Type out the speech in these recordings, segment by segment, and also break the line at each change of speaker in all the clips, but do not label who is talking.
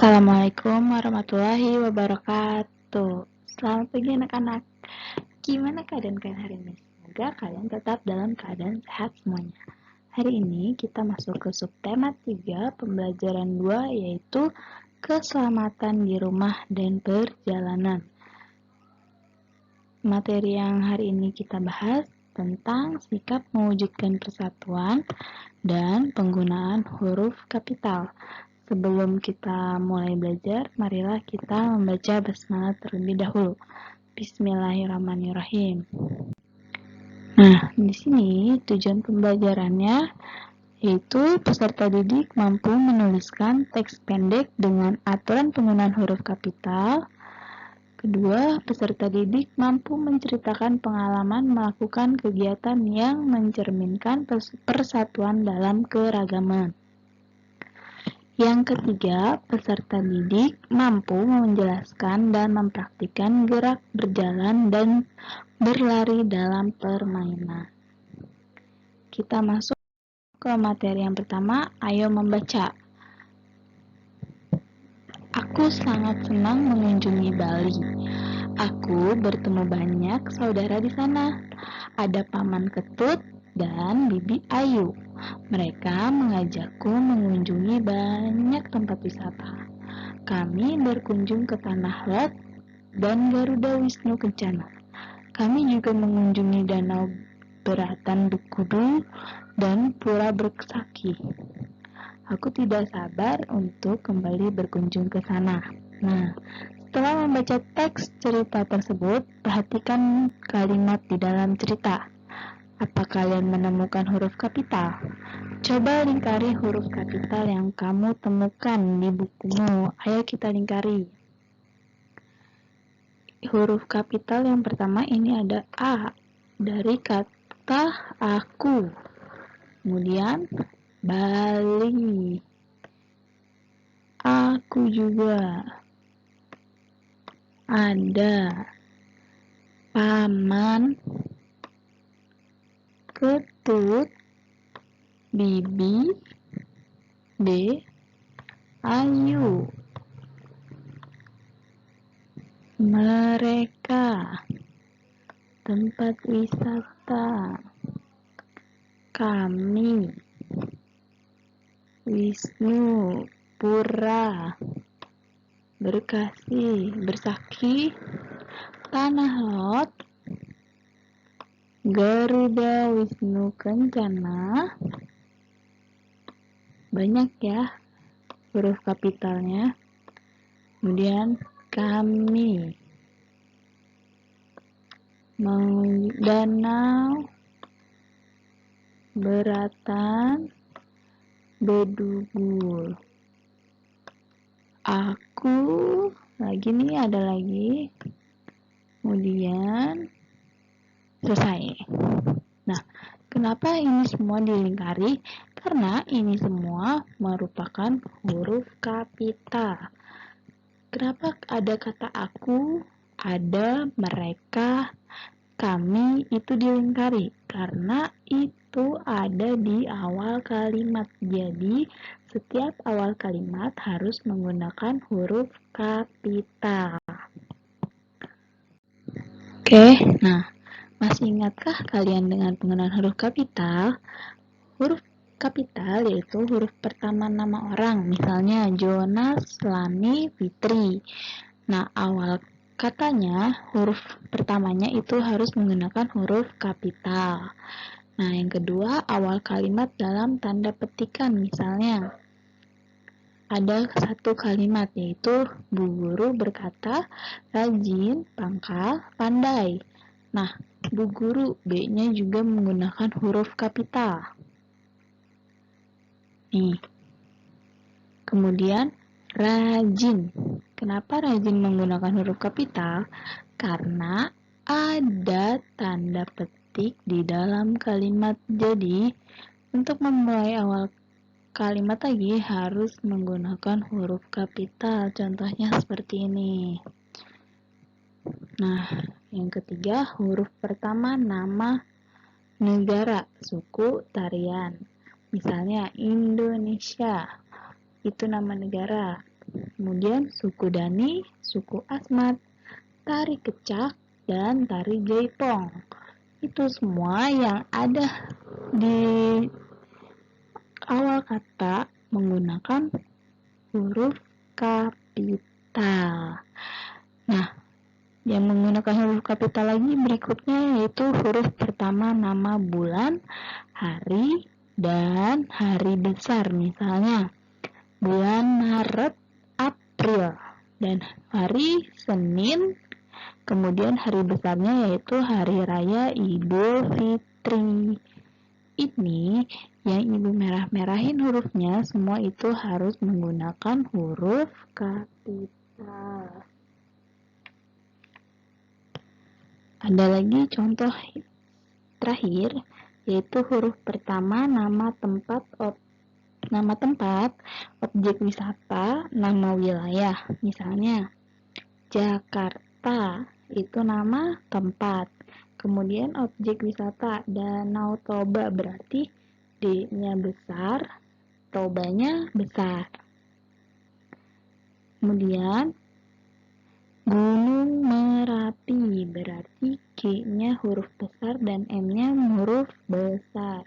Assalamualaikum warahmatullahi wabarakatuh. Selamat pagi anak-anak. Gimana keadaan kalian hari ini? Semoga kalian tetap dalam keadaan sehat semuanya. Hari ini kita masuk ke subtema 3 pembelajaran 2 yaitu keselamatan di rumah dan perjalanan. Materi yang hari ini kita bahas tentang sikap mewujudkan persatuan dan penggunaan huruf kapital. Sebelum kita mulai belajar, marilah kita membaca basmalah terlebih dahulu. Bismillahirrahmanirrahim. Nah, di sini tujuan pembelajarannya yaitu peserta didik mampu menuliskan teks pendek dengan aturan penggunaan huruf kapital. Kedua, peserta didik mampu menceritakan pengalaman melakukan kegiatan yang mencerminkan persatuan dalam keragaman. Yang ketiga, peserta didik mampu menjelaskan dan mempraktikkan gerak berjalan dan berlari dalam permainan. Kita masuk ke materi yang pertama, ayo membaca. Aku sangat senang mengunjungi Bali. Aku bertemu banyak saudara di sana. Ada Paman Ketut dan Bibi Ayu. Mereka mengajakku mengunjungi banyak tempat wisata. Kami berkunjung ke Tanah Lot dan Garuda Wisnu Kencana. Kami juga mengunjungi Danau Beratan Kudu dan Pura Bersaki. Aku tidak sabar untuk kembali berkunjung ke sana. Nah, setelah membaca teks cerita tersebut, perhatikan kalimat di dalam cerita. Apa kalian menemukan huruf kapital? Coba lingkari huruf kapital yang kamu temukan di bukumu. Ayo kita lingkari. Huruf kapital yang pertama ini ada A, dari kata aku. Kemudian Bali. Aku juga. Ada Paman Ketut, Bibi, B, Ayu. Mereka. Tempat wisata. Kami. Wisnu, Pura, Bersaki, Tanah Lot, Garuda Wisnu Kencana. Banyak ya huruf kapitalnya. Kemudian kami. Danau Beratan Bedugul. Aku lagi nih, ada lagi. Kemudian selesai. Nah, kenapa ini semua dilingkari? Karena ini semua merupakan huruf kapital. Kenapa ada kata aku, ada mereka, kami itu dilingkari? Karena itu ada di awal kalimat. Jadi, setiap awal kalimat harus menggunakan huruf kapital. Oke, nah, masih ingatkah kalian dengan penggunaan huruf kapital? Huruf kapital yaitu huruf pertama nama orang, misalnya Jonas, Lani, Fitri. Nah, awal katanya, huruf pertamanya itu harus menggunakan huruf kapital. Nah, yang kedua, awal kalimat dalam tanda petikan, misalnya ada satu kalimat yaitu Bu Guru berkata rajin, pangkal, pandai. Nah, Bu Guru B-nya juga menggunakan huruf kapital. Nih. Kemudian rajin. Kenapa rajin menggunakan huruf kapital? Karena ada tanda petik di dalam kalimat. Jadi, untuk memulai awal kalimat lagi harus menggunakan huruf kapital. Contohnya seperti ini. Nah, yang ketiga, huruf pertama nama negara, suku, tarian. Misalnya Indonesia, itu nama negara. kemudian suku Dani, suku Asmat, tari kecak, dan tari jaipong. Itu semua yang ada di awal kata menggunakan huruf kapital. Nah, yang menggunakan huruf kapital lagi berikutnya yaitu huruf pertama nama bulan, hari, dan hari besar. Misalnya, bulan Maret, April, dan hari Senin, kemudian hari besarnya yaitu Hari Raya Idul Fitri. Ini yang ibu merah-merahin hurufnya, semua itu harus menggunakan huruf kapital. Ada lagi contoh terakhir, yaitu huruf pertama nama tempat, objek wisata, nama wilayah. Misalnya, Jakarta itu nama tempat. Kemudian objek wisata, Danau Toba, berarti D-nya besar, Tobanya besar. Kemudian Gunung Merapi, berarti G-nya huruf besar dan M-nya huruf besar.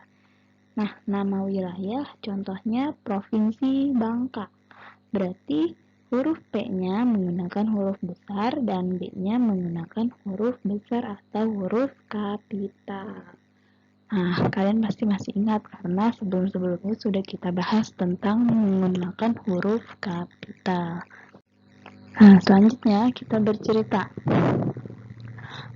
Nah, nama wilayah contohnya Provinsi Bangka. Berarti huruf P-nya menggunakan huruf besar dan B-nya menggunakan huruf besar atau huruf kapital. Nah, kalian pasti masih ingat karena sebelum-sebelumnya sudah kita bahas tentang menggunakan huruf kapital. Nah, selanjutnya kita bercerita.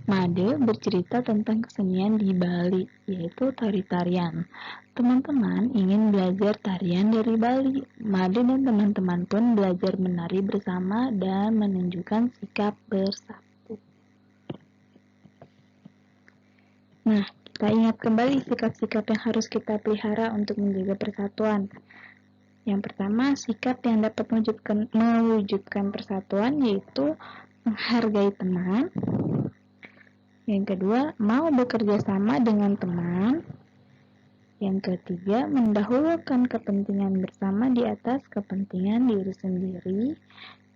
Made bercerita tentang kesenian di Bali, yaitu tari-tarian. Teman-teman ingin belajar tarian dari Bali. Made dan teman-teman pun belajar menari bersama dan menunjukkan sikap bersatu. Nah, kita ingat kembali sikap-sikap yang harus kita pelihara untuk menjaga persatuan. Yang pertama, sikap yang dapat mewujudkan persatuan yaitu menghargai teman. Yang kedua, mau bekerja sama dengan teman. Yang ketiga, mendahulukan kepentingan bersama di atas kepentingan diri sendiri.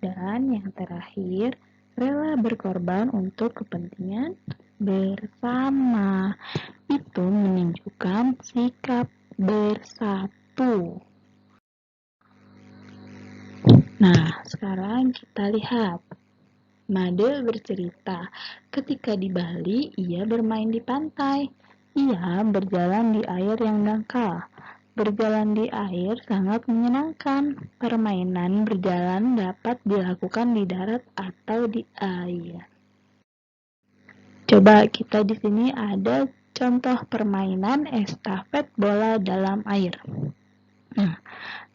Dan yang terakhir, rela berkorban untuk kepentingan bersama. Itu menunjukkan sikap bersatu. Nah, sekarang kita lihat. Made bercerita, ketika di Bali, ia bermain di pantai. Ia berjalan di air yang dangkal. Berjalan di air sangat menyenangkan. Permainan berjalan dapat dilakukan di darat atau di air. Coba kita di sini ada contoh permainan estafet bola dalam air. Nah,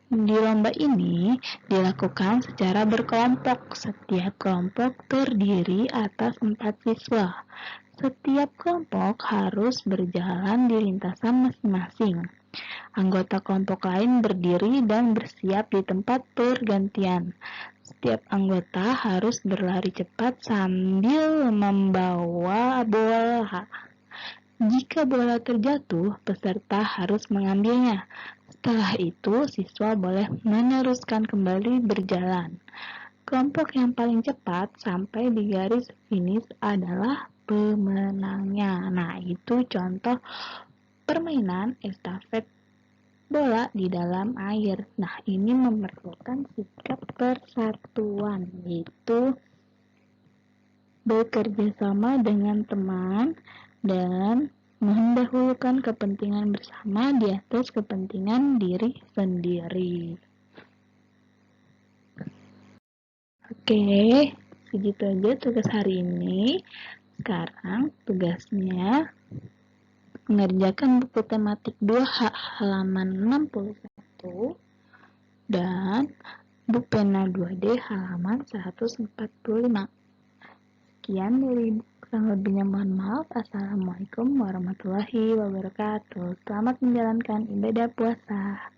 di lomba ini dilakukan secara berkelompok. Setiap kelompok terdiri atas 4 siswa. Setiap kelompok harus berjalan di lintasan masing-masing. Anggota kelompok lain berdiri dan bersiap di tempat pergantian. Setiap anggota harus berlari cepat sambil membawa bola. Jika bola terjatuh, peserta harus mengambilnya. Setelah itu, siswa boleh meneruskan kembali berjalan. Kelompok yang paling cepat sampai di garis finish adalah pemenangnya. Nah, itu contoh permainan estafet bola di dalam air. Nah, ini memerlukan sikap persatuan, yaitu bekerja sama dengan teman dan mendahulukan kepentingan bersama di atas kepentingan diri sendiri. Oke, segitu aja tugas hari ini. Sekarang tugasnya mengerjakan buku tematik 2 halaman 61 dan buku pena 2D halaman 145. Sekian dari ibu. Kurang lebihnya mohon maaf. Assalamualaikum warahmatullahi wabarakatuh. Selamat menjalankan ibadah puasa.